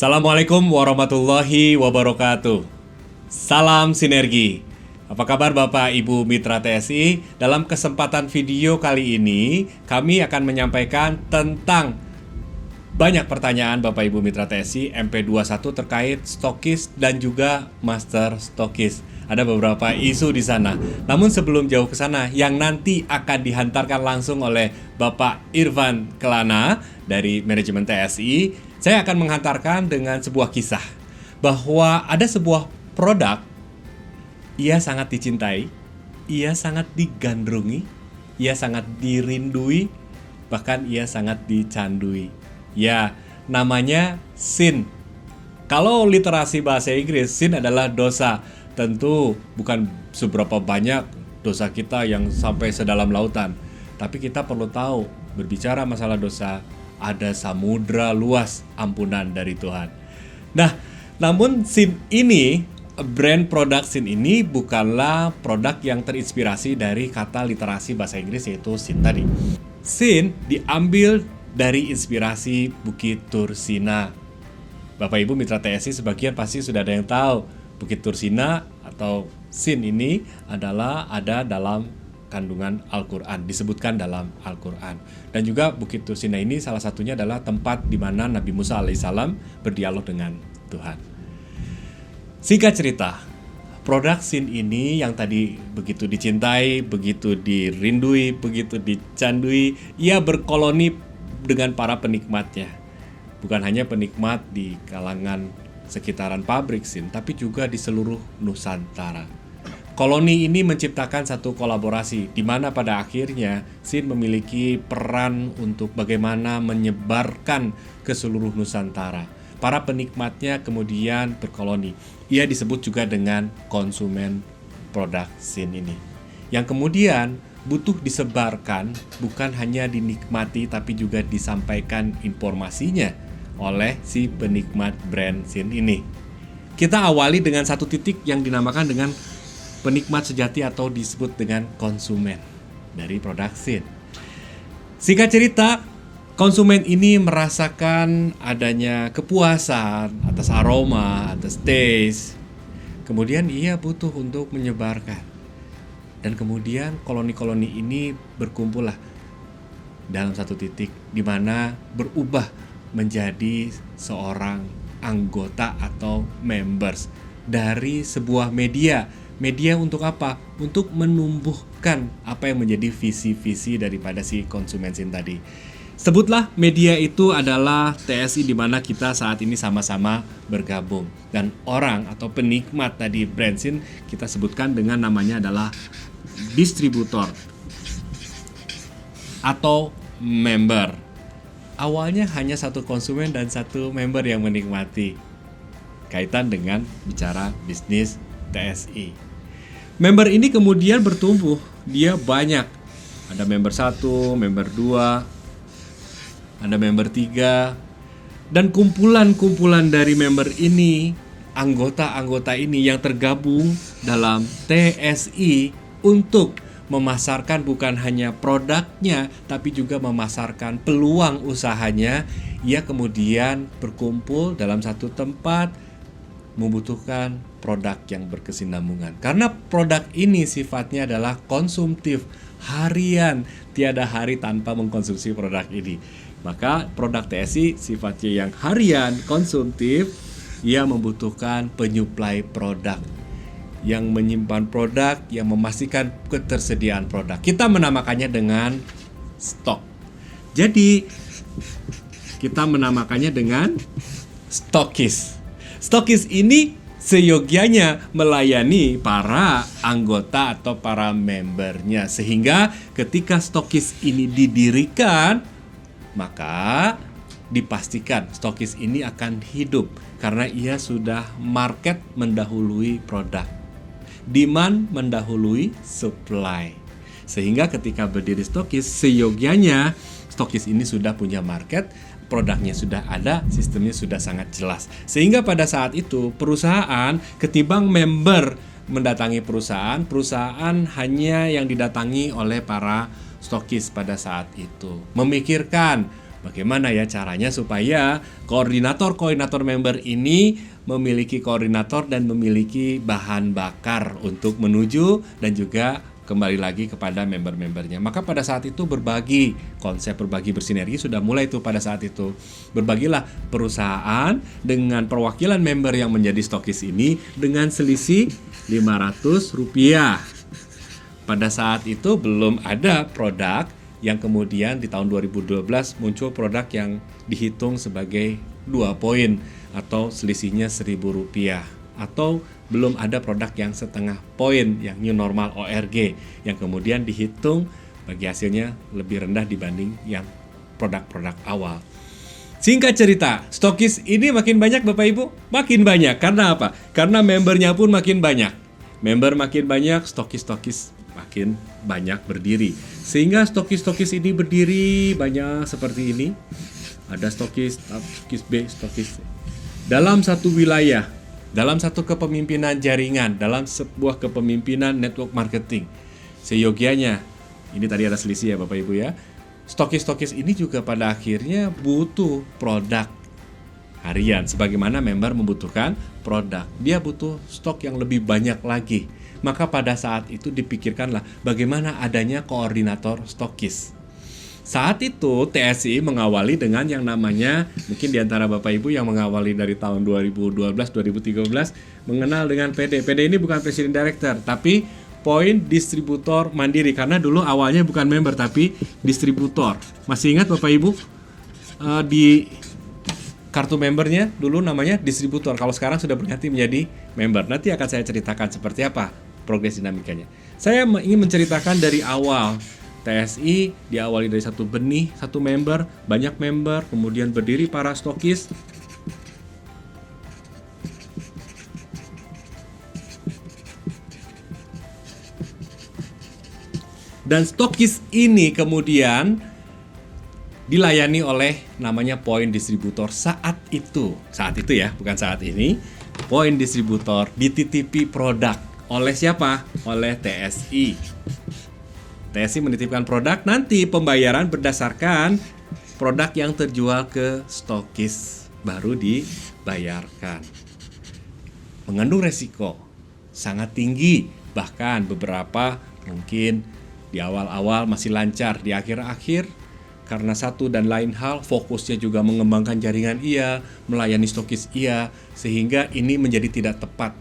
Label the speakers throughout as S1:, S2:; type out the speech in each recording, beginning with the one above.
S1: Assalamualaikum warahmatullahi wabarakatuh. Salam sinergi. Apa kabar Bapak Ibu Mitra TSI? Dalam kesempatan video kali ini, kami akan menyampaikan tentang banyak pertanyaan Bapak Ibu Mitra TSI MP21 terkait stokis dan juga master stokis. Ada beberapa isu di sana. Namun sebelum jauh ke sana, yang nanti akan dihantarkan langsung oleh Bapak Irfan Kelana dari manajemen TSI, saya akan menghantarkan dengan sebuah kisah bahwa ada sebuah produk, ia sangat dicintai, ia sangat digandrungi, ia sangat dirindui, bahkan ia sangat dicandui. Ya, namanya sin. Kalau literasi bahasa Inggris, sin adalah dosa. Tentu bukan seberapa banyak dosa kita yang sampai sedalam lautan. Tapi kita perlu tahu, berbicara masalah dosa, ada samudra luas ampunan dari Tuhan. Nah, namun sin ini, brand produk sin ini bukanlah produk yang terinspirasi dari kata literasi bahasa Inggris yaitu sin tadi. Sin diambil dari inspirasi Bukit Tursina. Bapak Ibu Mitra TSI sebagian pasti sudah ada yang tahu Bukit Tursina atau sin ini adalah ada dalam kandungan Al-Quran, disebutkan dalam Al-Quran. Dan juga Bukit Tursina ini salah satunya adalah tempat di mana Nabi Musa alaihissalam berdialog dengan Tuhan. Singkat cerita, produk sin ini yang tadi begitu dicintai, begitu dirindui, begitu dicandui, ia berkoloni dengan para penikmatnya. Bukan hanya penikmat di kalangan sekitaran pabrik sin, tapi juga di seluruh Nusantara. Koloni ini menciptakan satu kolaborasi, di mana pada akhirnya sin memiliki peran untuk bagaimana menyebarkan ke seluruh Nusantara. Para penikmatnya kemudian berkoloni. Ia disebut juga dengan konsumen produk sin ini. Yang kemudian butuh disebarkan, bukan hanya dinikmati tapi juga disampaikan informasinya oleh si penikmat brand sin ini. Kita awali dengan satu titik yang dinamakan dengan penikmat sejati atau disebut dengan konsumen dari produk sin. Singkat cerita, konsumen ini merasakan adanya kepuasan atas aroma, atas taste. Kemudian ia butuh untuk menyebarkan. Dan kemudian koloni-koloni ini berkumpullah dalam satu titik di mana berubah menjadi seorang anggota atau members dari sebuah media. Media untuk apa? Untuk menumbuhkan apa yang menjadi visi-visi daripada si konsumen sin tadi. Sebutlah media itu adalah TSI di mana kita saat ini sama-sama bergabung. Dan orang atau penikmat tadi brand sin kita sebutkan dengan namanya adalah distributor atau member. Awalnya hanya satu konsumen dan satu member yang menikmati. Kaitan dengan bicara bisnis TSI. Member ini kemudian bertumbuh, dia banyak. Ada member 1, member 2, ada member 3. Dan kumpulan-kumpulan dari member ini, anggota-anggota ini yang tergabung dalam TSI untuk memasarkan bukan hanya produknya, tapi juga memasarkan peluang usahanya. Ia kemudian berkumpul dalam satu tempat, membutuhkan produk yang berkesinambungan. Karena produk ini sifatnya adalah konsumtif, harian, tiada hari tanpa mengkonsumsi produk ini. Maka produk TSI sifatnya yang harian, konsumtif, ia membutuhkan penyuplai produk yang menyimpan produk, yang memastikan ketersediaan produk. Kita menamakannya dengan stok. Jadi kita menamakannya dengan stokis. Stokis ini seyogianya melayani para anggota atau para membernya. Sehingga ketika stokis ini didirikan, maka dipastikan stokis ini akan hidup karena ia sudah market mendahului produk. Demand mendahului supply. Sehingga ketika berdiri stokis, seyogianya stokis ini sudah punya market, produknya sudah ada, sistemnya sudah sangat jelas. Sehingga pada saat itu perusahaan ketimbang member mendatangi perusahaan hanya yang didatangi oleh para stokis pada saat itu. Memikirkan Bagaimana ya caranya supaya koordinator member ini memiliki koordinator dan memiliki bahan bakar untuk menuju dan juga kembali lagi kepada member-membernya. Maka pada saat itu konsep berbagi bersinergi sudah mulai tuh pada saat itu. Berbagilah perusahaan dengan perwakilan member yang menjadi stokis ini dengan selisih Rp500. Pada saat itu belum ada produk yang kemudian di tahun 2012 muncul produk yang dihitung sebagai 2 poin atau selisihnya Rp1.000, atau belum ada produk yang setengah poin yang new normal ORG yang kemudian dihitung bagi hasilnya lebih rendah dibanding yang produk-produk awal. Singkat cerita, stokis ini makin banyak Bapak Ibu, makin banyak. Karena apa? Karena membernya pun makin banyak. Member makin banyak, stokis-stokis makin banyak berdiri. Sehingga stokis-stokis ini berdiri banyak seperti ini. Ada stokis B, stokis C. Dalam satu wilayah, dalam satu kepemimpinan jaringan, dalam sebuah kepemimpinan network marketing. Seyogianya, ini tadi ada selisih ya Bapak Ibu ya. Stokis-stokis ini juga pada akhirnya butuh produk harian. Sebagaimana member membutuhkan produk, dia butuh stok yang lebih banyak lagi. Maka pada saat itu dipikirkanlah bagaimana adanya koordinator stokis. Saat itu TSI mengawali dengan yang namanya, mungkin diantara Bapak Ibu yang mengawali dari tahun 2012-2013 mengenal dengan PD. PD ini bukan President Director, tapi Point Distributor Mandiri. Karena dulu awalnya bukan member tapi distributor. Masih ingat Bapak Ibu? Di kartu membernya dulu namanya distributor. Kalau sekarang sudah berganti menjadi member. Nanti akan saya ceritakan seperti apa progres dinamikanya. Saya ingin menceritakan dari awal. TSI diawali dari satu benih, satu member, banyak member, kemudian berdiri para stokis. Dan stokis ini kemudian dilayani oleh namanya point distributor saat itu ya, bukan saat ini. Point distributor dititipi produk oleh siapa? Oleh TSI. TSI menitipkan produk, nanti pembayaran berdasarkan produk yang terjual ke stokis baru dibayarkan. Mengandung resiko sangat tinggi, bahkan beberapa mungkin di awal-awal masih lancar, di akhir-akhir karena satu dan lain hal fokusnya juga mengembangkan jaringan melayani stokis sehingga ini menjadi tidak tepat.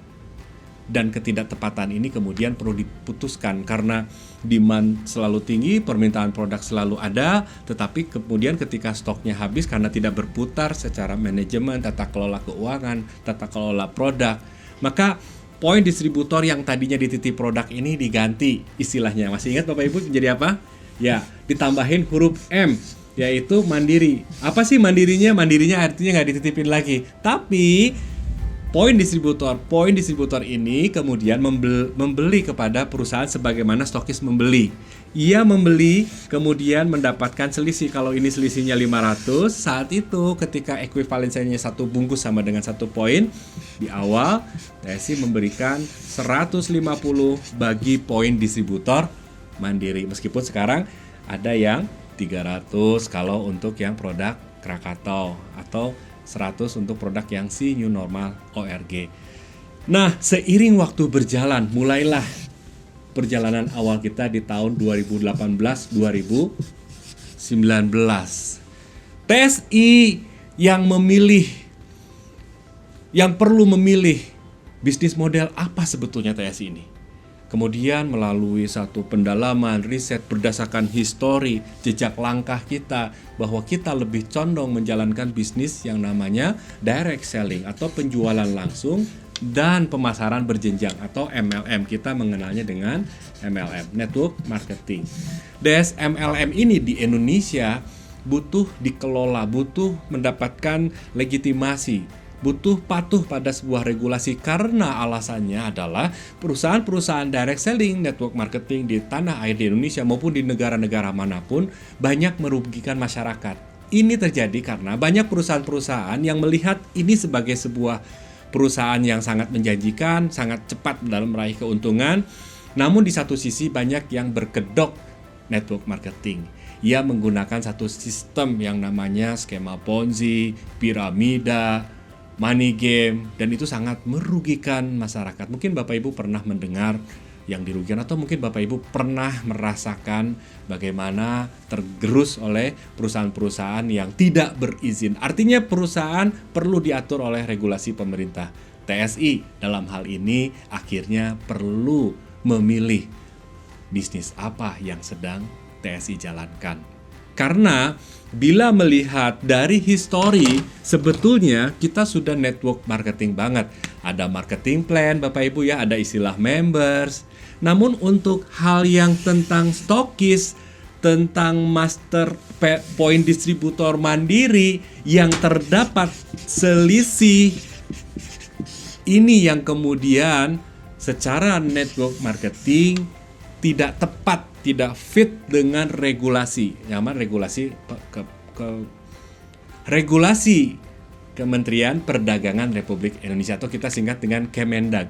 S1: Dan ketidaktepatan ini kemudian perlu diputuskan karena demand selalu tinggi, permintaan produk selalu ada, tetapi kemudian ketika stoknya habis karena tidak berputar secara manajemen, tata kelola keuangan, tata kelola produk, maka poin distributor yang tadinya dititip produk ini diganti istilahnya. Masih ingat Bapak Ibu menjadi apa? Ya, ditambahin huruf M, yaitu mandiri. Apa sih mandirinya? Mandirinya artinya nggak dititipin lagi, tapi Point distributor ini kemudian membeli kepada perusahaan sebagaimana stokis membeli. Ia membeli kemudian mendapatkan selisih. Kalau ini selisihnya 500, saat itu ketika ekuivalensinya satu bungkus sama dengan 1 poin, di awal TSI memberikan 150 bagi poin distributor mandiri. Meskipun sekarang ada yang 300 kalau untuk yang produk Krakatau atau 100 untuk produk yang si new normal ORG. Nah, seiring waktu berjalan, mulailah perjalanan awal kita di tahun 2018-2019. TSI yang perlu memilih bisnis model apa sebetulnya TSI ini. Kemudian melalui satu pendalaman, riset berdasarkan histori, jejak langkah kita, bahwa kita lebih condong menjalankan bisnis yang namanya direct selling atau penjualan langsung dan pemasaran berjenjang atau MLM. Kita mengenalnya dengan MLM, Network Marketing. MLM ini di Indonesia butuh dikelola, butuh mendapatkan legitimasi, butuh patuh pada sebuah regulasi karena alasannya adalah perusahaan-perusahaan direct selling network marketing di tanah air di Indonesia maupun di negara-negara manapun banyak merugikan masyarakat. Ini terjadi karena banyak perusahaan-perusahaan yang melihat ini sebagai sebuah perusahaan yang sangat menjanjikan, sangat cepat dalam meraih keuntungan. Namun di satu sisi banyak yang berkedok network marketing, ia menggunakan satu sistem yang namanya skema Ponzi, piramida, money game, dan itu sangat merugikan masyarakat. Mungkin Bapak Ibu pernah mendengar yang dirugikan, atau mungkin Bapak Ibu pernah merasakan bagaimana tergerus oleh perusahaan-perusahaan yang tidak berizin. Artinya perusahaan perlu diatur oleh regulasi pemerintah. TSI dalam hal ini akhirnya perlu memilih bisnis apa yang sedang TSI jalankan. Karena bila melihat dari histori, sebetulnya kita sudah network marketing banget. Ada marketing plan Bapak Ibu ya, ada istilah members. Namun untuk hal yang tentang stokis, tentang master point distributor mandiri yang terdapat selisih, ini yang kemudian secara network marketing tidak tepat, tidak fit dengan regulasi. Nyaman regulasi regulasi Kementerian Perdagangan Republik Indonesia, atau kita singkat dengan Kemendag.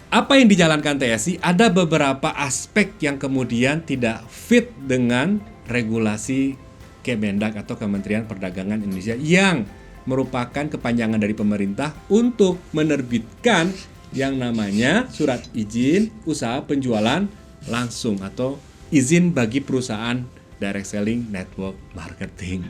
S1: Apa yang dijalankan TSI, ada beberapa aspek yang kemudian tidak fit dengan regulasi Kemendag atau Kementerian Perdagangan Indonesia yang merupakan kepanjangan dari pemerintah untuk menerbitkan yang namanya surat izin usaha penjualan langsung atau izin bagi perusahaan direct selling network marketing.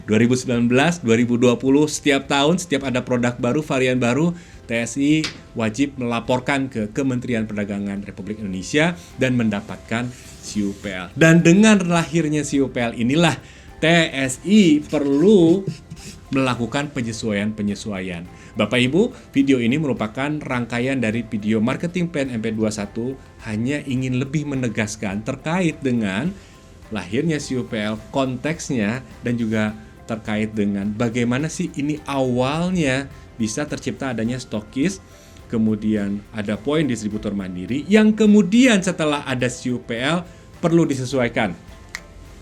S1: 2019, 2020 setiap tahun, setiap ada produk baru, varian baru, TSI wajib melaporkan ke Kementerian Perdagangan Republik Indonesia dan mendapatkan CUPL. Dan dengan lahirnya CUPL inilah TSI perlu melakukan penyesuaian-penyesuaian. Bapak Ibu, video ini merupakan rangkaian dari video Marketing Plan MP21, hanya ingin lebih menegaskan terkait dengan lahirnya CUPL, konteksnya, dan juga terkait dengan bagaimana sih ini awalnya bisa tercipta adanya stokis, kemudian ada poin distributor mandiri, yang kemudian setelah ada CUPL perlu disesuaikan.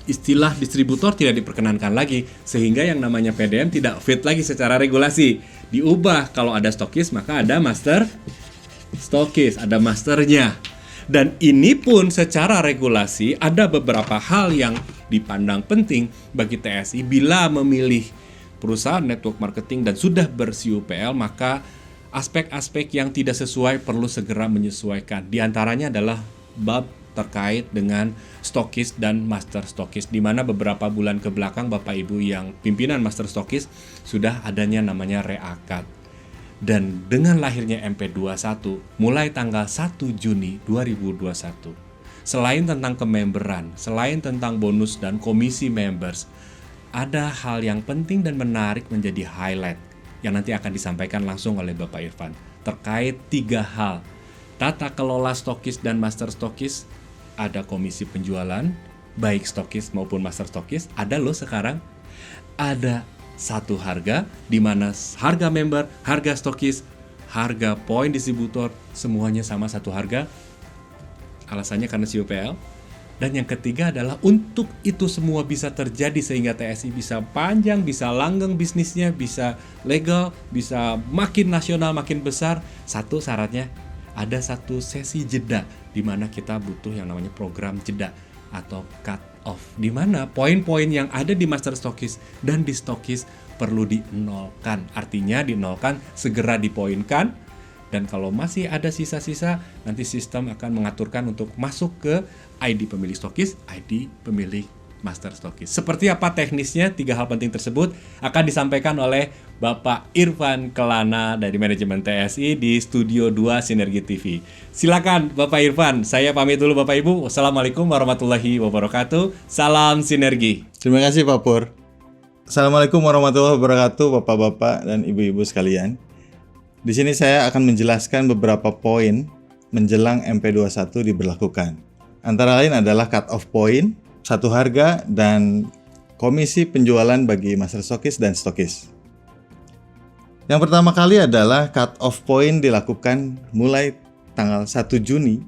S1: Istilah distributor tidak diperkenankan lagi, sehingga yang namanya PDM tidak fit lagi secara regulasi. Diubah, kalau ada stokis maka ada master stokis, ada masternya. Dan ini pun secara regulasi ada beberapa hal yang dipandang penting bagi TSI bila memilih perusahaan network marketing dan sudah ber-CUPL, maka aspek-aspek yang tidak sesuai perlu segera menyesuaikan. Di antaranya adalah bab terkait dengan stokis dan master stokis, di mana beberapa bulan ke belakang Bapak Ibu yang pimpinan master stokis sudah adanya namanya reakat. Dan dengan lahirnya MP21 mulai tanggal 1 Juni 2021, selain tentang kememberan, selain tentang bonus dan komisi members, ada hal yang penting dan menarik menjadi highlight yang nanti akan disampaikan langsung oleh Bapak Irfan terkait 3 hal. Tata kelola stokis dan master stokis, ada komisi penjualan, baik stokis maupun master stokis, ada loh sekarang. Ada satu harga, di mana harga member, harga stokis, harga poin distributor, semuanya sama satu harga. Alasannya karena CUPL. Dan yang ketiga adalah untuk itu semua bisa terjadi sehingga TSI bisa panjang, bisa langgeng bisnisnya, bisa legal, bisa makin nasional, makin besar. Satu syaratnya, ada satu sesi jeda di mana kita butuh yang namanya program jeda atau cut off, di mana poin-poin yang ada di master stokis dan di stokis perlu dinolkan. Artinya dinolkan, segera dipoinkan, dan kalau masih ada sisa-sisa, nanti sistem akan mengaturkan untuk masuk ke ID pemilik stokis, ID pemilik master stokis. Seperti apa teknisnya, 3 hal penting tersebut akan disampaikan oleh Bapak Irfan Kelana dari manajemen TSI di Studio 2 Sinergi TV. Silakan Bapak Irfan, saya pamit dulu Bapak Ibu. Wassalamualaikum warahmatullahi wabarakatuh. Salam sinergi.
S2: Terima kasih Pak Pur. Assalamualaikum warahmatullahi wabarakatuh Bapak-bapak dan Ibu-ibu sekalian. Di sini saya akan menjelaskan beberapa poin menjelang MP21 diberlakukan. Antara lain adalah cut off point, satu harga, dan komisi penjualan bagi master stokis dan stokis. Yang pertama kali adalah cut off point dilakukan mulai tanggal 1 Juni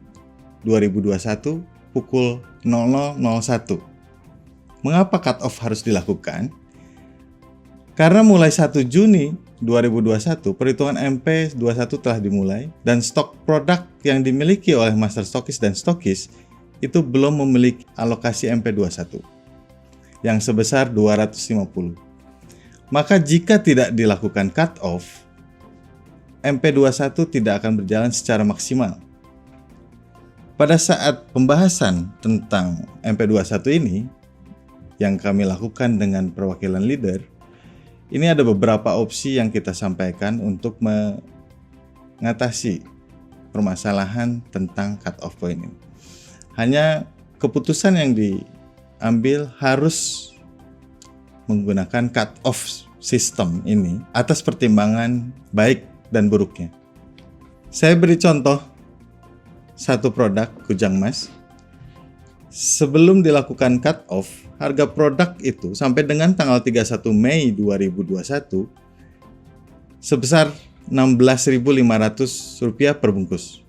S2: 2021 pukul 00.01. Mengapa cut off harus dilakukan? Karena mulai 1 Juni 2021 perhitungan MP21 telah dimulai dan stok produk yang dimiliki oleh master stokis dan stokis itu belum memiliki alokasi MP21. yang sebesar 250. Maka jika tidak dilakukan cut-off, MP21 tidak akan berjalan secara maksimal. Pada saat pembahasan tentang MP21 ini, yang kami lakukan dengan perwakilan leader, ini ada beberapa opsi yang kita sampaikan untuk mengatasi permasalahan tentang cut-off point ini. Hanya keputusan yang diambil harus menggunakan cut-off system ini atas pertimbangan baik dan buruknya. Saya beri contoh satu produk kujang emas. Sebelum dilakukan cut-off, harga produk itu sampai dengan tanggal 31 Mei 2021 sebesar Rp16.500 per bungkus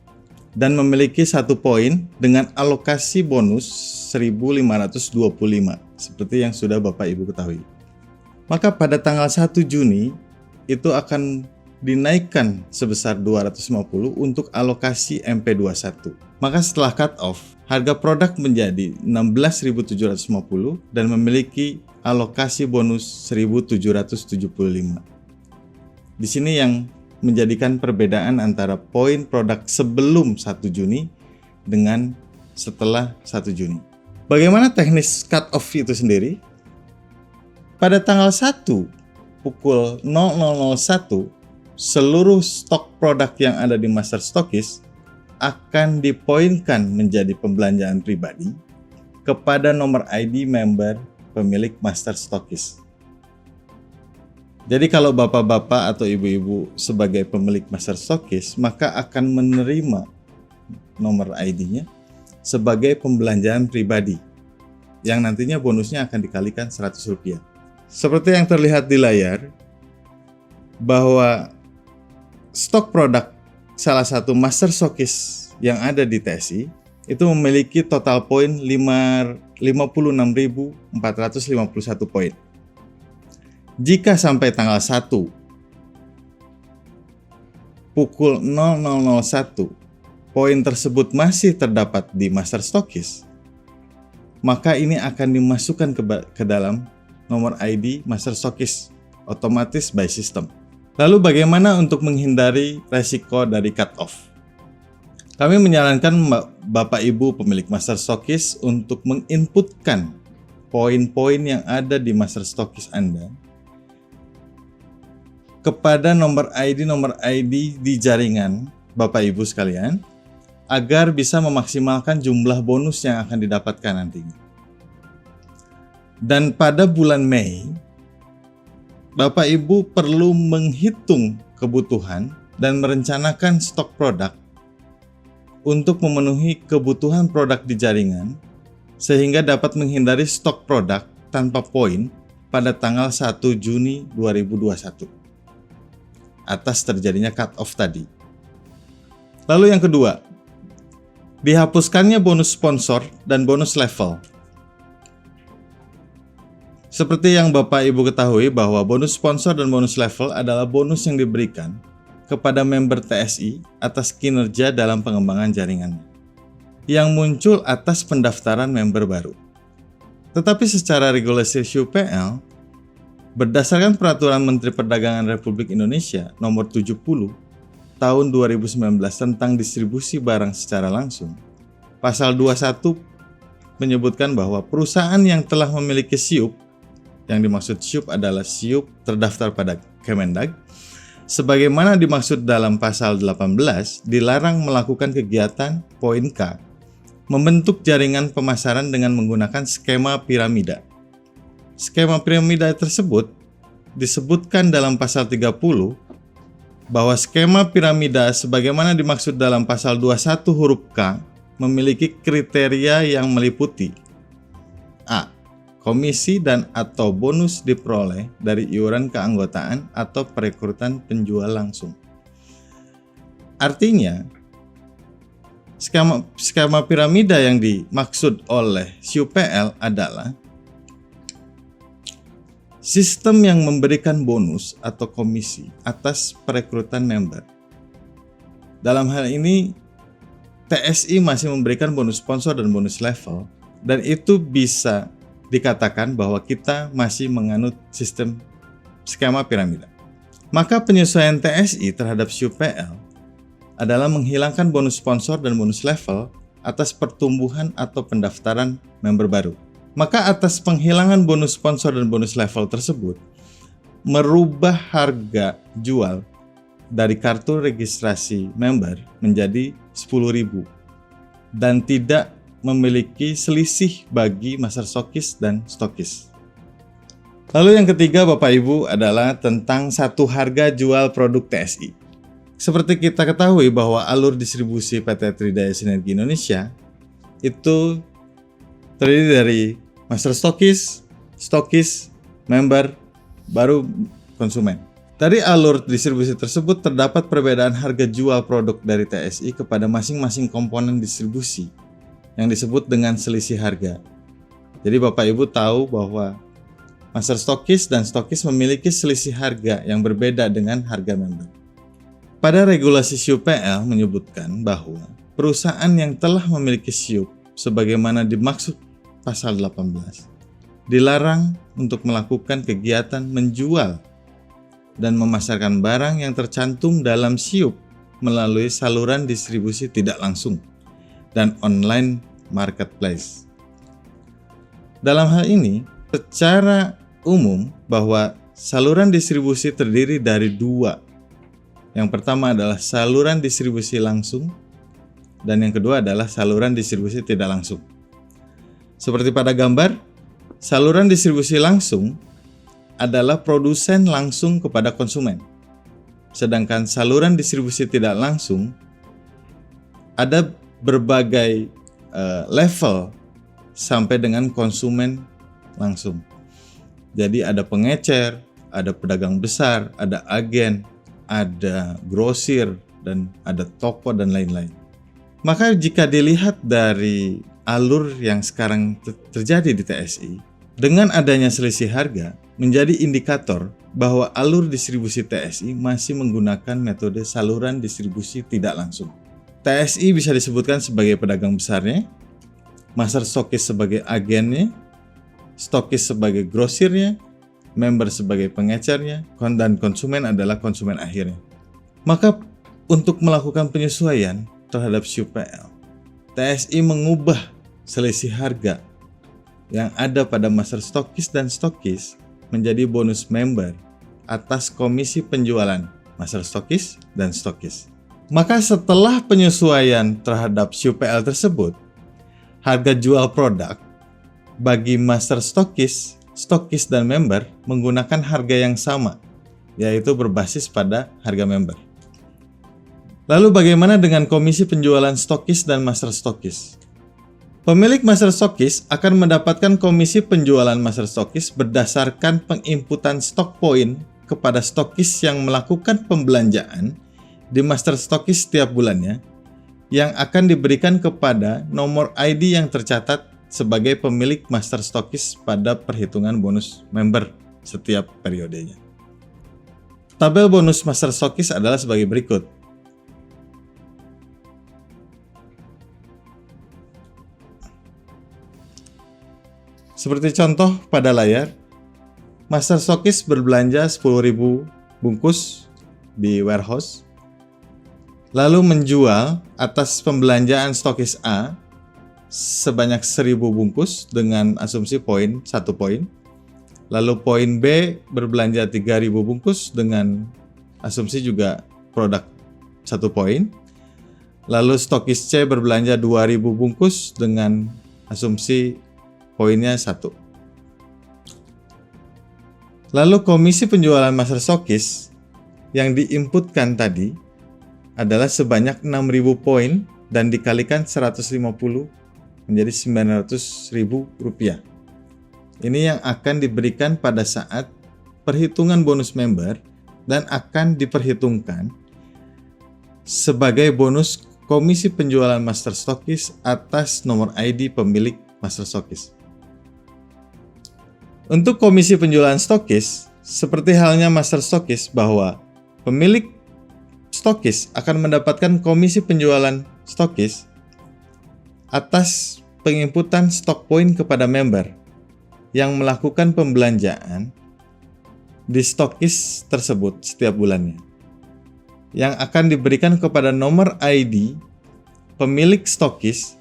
S2: dan memiliki 1 poin dengan alokasi bonus 1.525 seperti yang sudah Bapak Ibu ketahui. Maka pada tanggal 1 Juni itu akan dinaikkan sebesar 250 untuk alokasi MP21. Maka setelah cut off, harga produk menjadi 16.750 dan memiliki alokasi bonus 1.775. Di sini yang menjadikan perbedaan antara poin produk sebelum 1 Juni dengan setelah 1 Juni. Bagaimana teknis cut off itu sendiri? Pada tanggal 1 pukul 00.01 seluruh stok produk yang ada di Master Stockist akan dipoinkan menjadi pembelanjaan pribadi kepada nomor ID member pemilik Master Stockist. Jadi kalau bapak-bapak atau ibu-ibu sebagai pemilik Master Stockist, maka akan menerima nomor ID-nya sebagai pembelanjaan pribadi yang nantinya bonusnya akan dikalikan Rp100. Seperti yang terlihat di layar, bahwa stok produk salah satu Master Stockist yang ada di TSI itu memiliki total poin 56.451 poin. Jika sampai tanggal 1 pukul 00.01 poin tersebut masih terdapat di Master Stockist, maka ini akan dimasukkan ke dalam nomor ID Master Stockist otomatis by system. Lalu bagaimana untuk menghindari resiko dari cut-off? Kami menyarankan Bapak Ibu pemilik Master Stockist untuk menginputkan poin-poin yang ada di Master Stockist Anda kepada nomor ID di jaringan Bapak Ibu sekalian agar bisa memaksimalkan jumlah bonus yang akan didapatkan nantinya. Dan pada bulan Mei, Bapak Ibu perlu menghitung kebutuhan dan merencanakan stok produk untuk memenuhi kebutuhan produk di jaringan sehingga dapat menghindari stok produk tanpa poin pada tanggal 1 Juni 2021 atas terjadinya cut-off tadi. Lalu yang kedua, dihapuskannya bonus sponsor dan bonus level. Seperti yang Bapak Ibu ketahui bahwa bonus sponsor dan bonus level adalah bonus yang diberikan kepada member TSI atas kinerja dalam pengembangan jaringannya, yang muncul atas pendaftaran member baru. Tetapi secara regulasi SUPL, berdasarkan Peraturan Menteri Perdagangan Republik Indonesia Nomor 70 Tahun 2019 tentang distribusi barang secara langsung, Pasal 21 menyebutkan bahwa perusahaan yang telah memiliki SIUP, yang dimaksud SIUP adalah SIUP terdaftar pada Kemendag, sebagaimana dimaksud dalam pasal 18, dilarang melakukan kegiatan poin K, membentuk jaringan pemasaran dengan menggunakan skema piramida. Skema piramida tersebut disebutkan dalam pasal 30 bahwa skema piramida sebagaimana dimaksud dalam pasal 21 huruf K memiliki kriteria yang meliputi A. Komisi dan atau bonus diperoleh dari iuran keanggotaan atau perekrutan penjual langsung. Artinya, skema piramida yang dimaksud oleh SUPL adalah sistem yang memberikan bonus atau komisi atas perekrutan member. Dalam hal ini, TSI masih memberikan bonus sponsor dan bonus level, dan itu bisa dikatakan bahwa kita masih menganut sistem skema piramida. Maka penyesuaian TSI terhadap SIUP-PL adalah menghilangkan bonus sponsor dan bonus level atas pertumbuhan atau pendaftaran member baru. Maka atas penghilangan bonus sponsor dan bonus level tersebut, merubah harga jual dari kartu registrasi member menjadi 10.000 dan tidak memiliki selisih bagi master stokis dan stokis. Lalu yang ketiga Bapak Ibu adalah tentang satu harga jual produk TSI. Seperti kita ketahui bahwa alur distribusi PT Tridaya Sinergi Indonesia itu terdiri dari master stokis, stokis, member, baru konsumen. Dari alur distribusi tersebut terdapat perbedaan harga jual produk dari TSI kepada masing-masing komponen distribusi yang disebut dengan selisih harga. Jadi Bapak Ibu tahu bahwa master stokis dan stokis memiliki selisih harga yang berbeda dengan harga member. Pada regulasi SIUP-PL menyebutkan bahwa perusahaan yang telah memiliki SIUP sebagaimana dimaksud pasal 18 dilarang untuk melakukan kegiatan menjual dan memasarkan barang yang tercantum dalam SIUP melalui saluran distribusi tidak langsung dan online marketplace. Dalam hal ini, secara umum bahwa saluran distribusi terdiri dari dua. Yang pertama adalah saluran distribusi langsung dan yang kedua adalah saluran distribusi tidak langsung. Seperti pada gambar, saluran distribusi langsung adalah produsen langsung kepada konsumen. Sedangkan saluran distribusi tidak langsung ada berbagai level sampai dengan konsumen langsung. Jadi ada pengecer, ada pedagang besar, ada agen, ada grosir, dan ada toko dan lain-lain. Maka jika dilihat dari alur yang sekarang terjadi di TSI, dengan adanya selisih harga menjadi indikator bahwa alur distribusi TSI masih menggunakan metode saluran distribusi tidak langsung. TSI bisa disebutkan sebagai pedagang besarnya, master stokis sebagai agennya, stokis sebagai grosirnya, member sebagai pengecernya, dan konsumen adalah konsumen akhirnya. Maka untuk melakukan penyesuaian terhadap SIUP-PL, TSI mengubah selisih harga yang ada pada master stokis dan stokis menjadi bonus member atas komisi penjualan master stokis dan stokis. Maka setelah penyesuaian terhadap SIUP-PL tersebut, harga jual produk bagi master stokis, stokis dan member menggunakan harga yang sama, yaitu berbasis pada harga member. Lalu bagaimana dengan komisi penjualan stokis dan master stokis? Pemilik master stokis akan mendapatkan komisi penjualan master stokis berdasarkan penginputan stok poin kepada stokis yang melakukan pembelanjaan di master stokis setiap bulannya yang akan diberikan kepada nomor ID yang tercatat sebagai pemilik master stokis pada perhitungan bonus member setiap periodenya. Tabel bonus master stokis adalah sebagai berikut. Seperti contoh pada layar, master stokis berbelanja 10.000 bungkus di warehouse, lalu menjual atas pembelanjaan stokis A sebanyak 1.000 bungkus dengan asumsi poin 1 poin. Lalu poin B berbelanja 3.000 bungkus dengan asumsi juga produk 1 poin. Lalu stokis C berbelanja 2.000 bungkus dengan asumsi poinnya 1. Lalu komisi penjualan master stokis yang diinputkan tadi adalah sebanyak 6.000 poin dan dikalikan 150 menjadi Rp900.000. Ini yang akan diberikan pada saat perhitungan bonus member dan akan diperhitungkan sebagai bonus komisi penjualan master stokis atas nomor ID pemilik master stokis. Untuk komisi penjualan stokis, seperti halnya master stokis bahwa pemilik stokis akan mendapatkan komisi penjualan stokis atas penginputan stok poin kepada member yang melakukan pembelanjaan di stokis tersebut setiap bulannya, yang akan diberikan kepada nomor ID pemilik stokis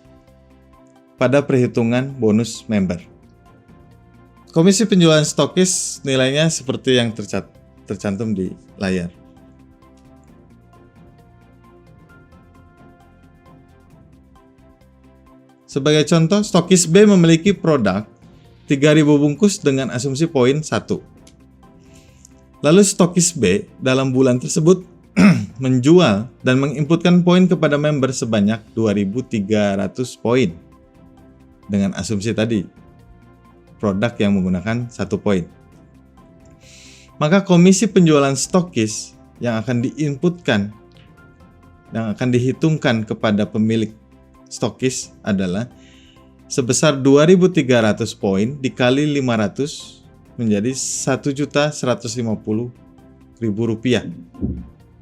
S2: pada perhitungan bonus member. Komisi penjualan stokis nilainya seperti yang tercantum di layar. Sebagai contoh, stokis B memiliki produk 3.000 bungkus dengan asumsi poin 1. Lalu stokis B dalam bulan tersebut menjual dan menginputkan poin kepada member sebanyak 2.300 poin dengan asumsi tadi, produk yang menggunakan 1 poin. Maka komisi penjualan stokis yang akan diinputkan, yang akan dihitungkan kepada pemilik stokis adalah sebesar 2.300 poin dikali 500 menjadi Rp1.150.000.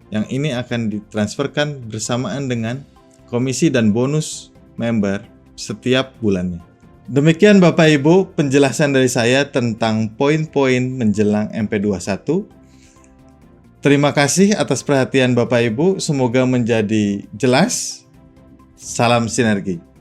S2: Yang ini akan ditransferkan bersamaan dengan komisi dan bonus member setiap bulannya. Demikian Bapak Ibu penjelasan dari saya tentang poin-poin menjelang MP21. Terima kasih atas perhatian Bapak Ibu, semoga menjadi jelas. Salam sinergi.